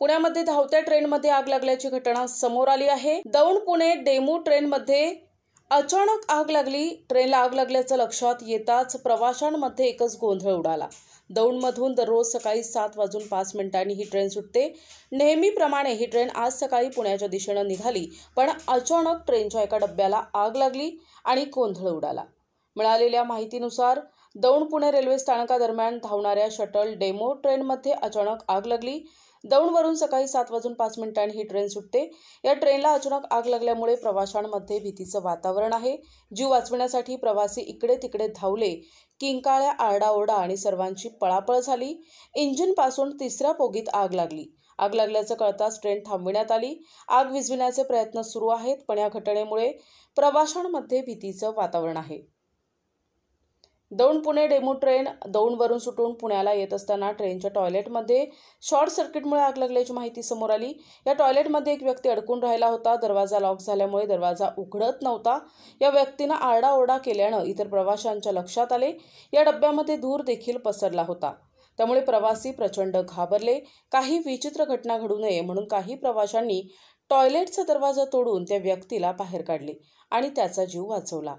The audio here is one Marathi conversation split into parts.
पुण्यामध्ये धावत्या ट्रेनमध्ये आग लागल्याची घटना समोर आली आहे। दौंड पुणे डेमू ट्रेनमध्ये अचानक आग लागली। ट्रेनला आग लागल्याचं लक्षात येताच प्रवाशांमध्ये एकच गोंधळ उडाला। दौंडमधून दररोज सकाळी 7:05 ही ट्रेन सुटते। नेहमीप्रमाणे ही ट्रेन आज सकाळी पुण्याच्या दिशेने निघाली, पण अचानक ट्रेनच्या एका डब्याला आग लागली आणि गोंधळ उडाला। मिळालेल्या माहितीनुसार दौंड पुणे रेल्वे स्थानकादरम्यान धावणाऱ्या शटल डेमो ट्रेनमध्ये अचानक आग लागली। दौंडवरून सकाळी 7:05 ही ट्रेन सुटते। या ट्रेनला अचानक आग लागल्यामुळे प्रवाशांमध्ये भीतीचं वातावरण आहे। जीव वाचवण्यासाठी प्रवासी इकडे तिकडे धावले। किंकाळ्या, आरडाओरडा आणि सर्वांची पळापळ झाली। इंजिनपासून तिसऱ्या बोगीत आग लागली। आग लागल्याचं कळताच ट्रेन थांबविण्यात आली। आग विझविण्याचे प्रयत्न सुरू आहेत, पण या घटनेमुळे प्रवाशांमध्ये भीतीचं वातावरण आहे। दौंड पुणे डेमू ट्रेन दौंडवरून सुटून पुण्याला येत असताना ट्रेनच्या टॉयलेटमध्ये शॉर्ट सर्किटमुळे आग लागल्याची माहिती समोर आली। या टॉयलेटमध्ये एक व्यक्ती अडकून राहिला होता। दरवाजा लॉक झाल्यामुळे दरवाजा उघडत नव्हता। या व्यक्तीनं आरडाओरडा केल्यानं इतर प्रवाशांच्या लक्षात आले। या डब्यामध्ये धूर देखील पसरला होता, त्यामुळे प्रवासी प्रचंड घाबरले। काही विचित्र घटना घडू नये म्हणून काही प्रवाशांनी टॉयलेटचा दरवाजा तोडून त्या व्यक्तीला बाहेर काढले आणि त्याचा जीव वाचवला।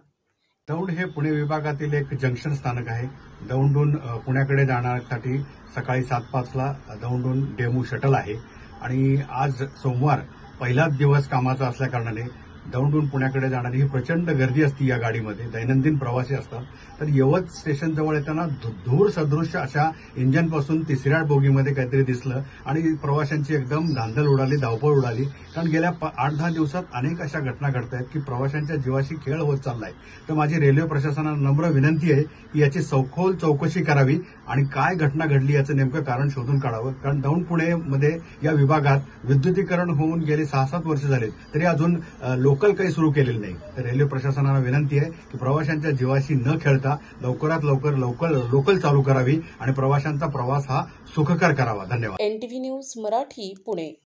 दौंड हे पुणे विभागातील एक जंक्शन स्थानक आहे। दौंडहून पुण्याकडे जाण्यासाठी सकाळी 7:05 ला दौंडहून डेमू शटल आहे आणि आज सोमवार पहिलाच दिवस कामाचा असल्याकारणाने दौंडहून पुण्याकडे जाणारी ही प्रचंड गर्दी असते। या गाडीमध्ये दैनंदिन प्रवासी असतात। तर यवत स्टेशन जवळ येताना धूर सदृश्य अशा इंजनपासून तिसऱ्या बोगीमध्ये काहीतरी दिसलं आणि प्रवाशांची एकदम धांदल उडाली, धावपळ उडाली। कारण गेल्या 8-10 दिवसात अनेक अशा घटना घडत आहेत की प्रवाशांच्या जीवाशी खेळ होत चाललाय। तर माझी रेल्वे प्रशासनाला नम्र विनंती आहे की याची सखोल चौकशी करावी आणि काय घटना घडली याचं नेमकं कारण शोधून काढावं। कारण दौंड पुणेमध्ये या विभागात विद्युतीकरण होऊन गेले 6-7 वर्ष झालेत, तरी अजून लोकल काही सुरू केलेलं नाही। तर रेल्वे प्रशासनाला विनंती आहे की प्रवाशांच्या जीवाशी न खेळता लवकरात लवकर लोकल चालू करावी आणि प्रवाशांचा प्रवास हा सुखकर करावा। धन्यवाद। NTV news Marathi Pune.